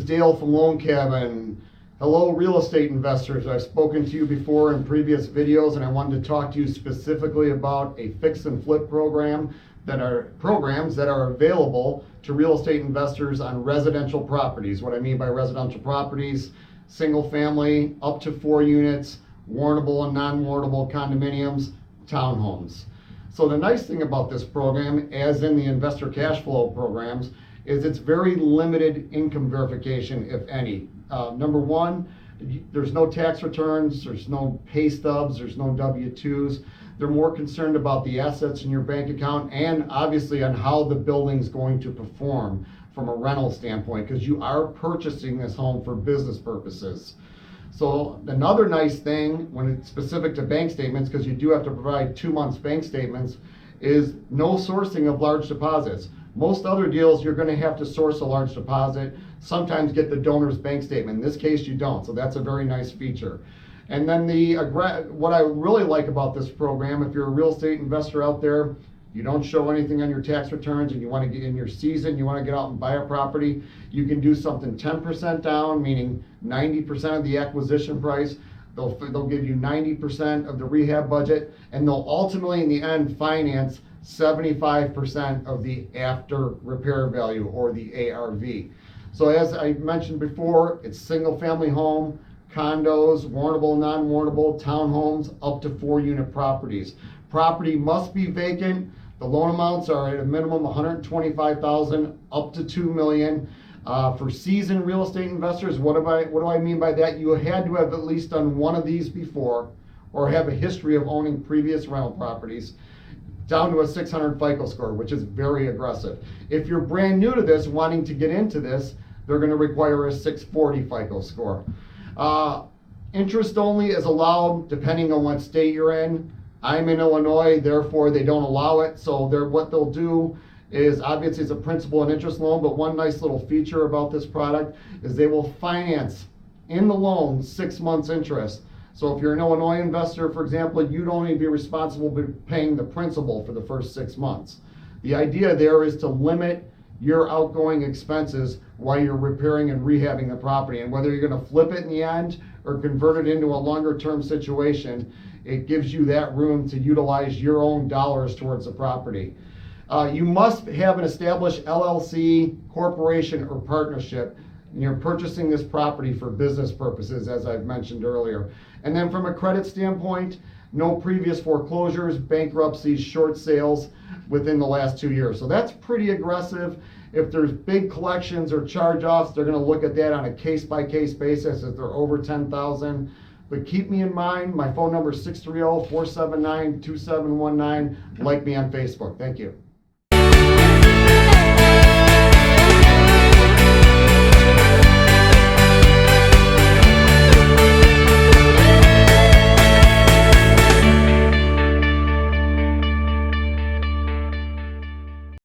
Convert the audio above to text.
Dale from Loan Cabin. Hello, real estate investors. I've spoken to you before in previous videos, and I wanted to talk to you specifically about a fix and flip programs that are available to real estate investors on residential properties. What I mean by residential properties: single family, up to 4 units, warrantable and non-warrantable condominiums, townhomes. So the nice thing about this program, as in the investor cash flow programs, is it's very limited income verification, if any. Number one, there's no tax returns, there's no pay stubs, there's no W-2s. They're more concerned about the assets in your bank account and obviously on how the building's going to perform from a rental standpoint, because you are purchasing this home for business purposes. So another nice thing when it's specific to bank statements, because you do have to provide 2 months bank statements, is no sourcing of large deposits. Most other deals, you're going to have to source a large deposit, sometimes get the donor's bank statement. In this case, you don't, so that's a very nice feature. And then what I really like about this program, if you're a real estate investor out there, you don't show anything on your tax returns and you want to get in your season, you want to get out and buy a property, you can do something 10% down, meaning 90% of the acquisition price. They'll give you 90% of the rehab budget, and they'll ultimately in the end finance 75% of the after repair value, or the ARV. So as I mentioned before, it's single family home, condos, warrantable, non-warrantable, townhomes, up to 4 unit properties. Property must be vacant. The loan amounts are at a minimum $125,000 up to $2 million. For seasoned real estate investors, what do I mean by that? You had to have at least done one of these before, or have a history of owning previous rental properties, down to a 600 FICO score, which is very aggressive. If you're brand new to this, wanting to get into this, they're going to require a 640 FICO score. Interest only is allowed depending on what state you're in. I'm in Illinois, therefore they don't allow it. So what they'll do is, obviously it's a principal and interest loan, but one nice little feature about this product is they will finance in the loan 6 months interest. So if you're an Illinois investor, for example, you'd only be responsible for paying the principal for the first 6 months. The idea there is to limit your outgoing expenses while you're repairing and rehabbing the property. And whether you're going to flip it in the end or convert it into a longer term situation, it gives you that room to utilize your own dollars towards the property. You must have an established LLC, corporation, or partnership, and you're purchasing this property for business purposes, as I've mentioned earlier. And then from a credit standpoint, no previous foreclosures, bankruptcies, short sales within the last 2 years. So that's pretty aggressive. If there's big collections or charge-offs, they're going to look at that on a case-by-case basis if they're over $10,000. But keep me in mind, my phone number is 630-479-2719. Like me on Facebook. Thank you.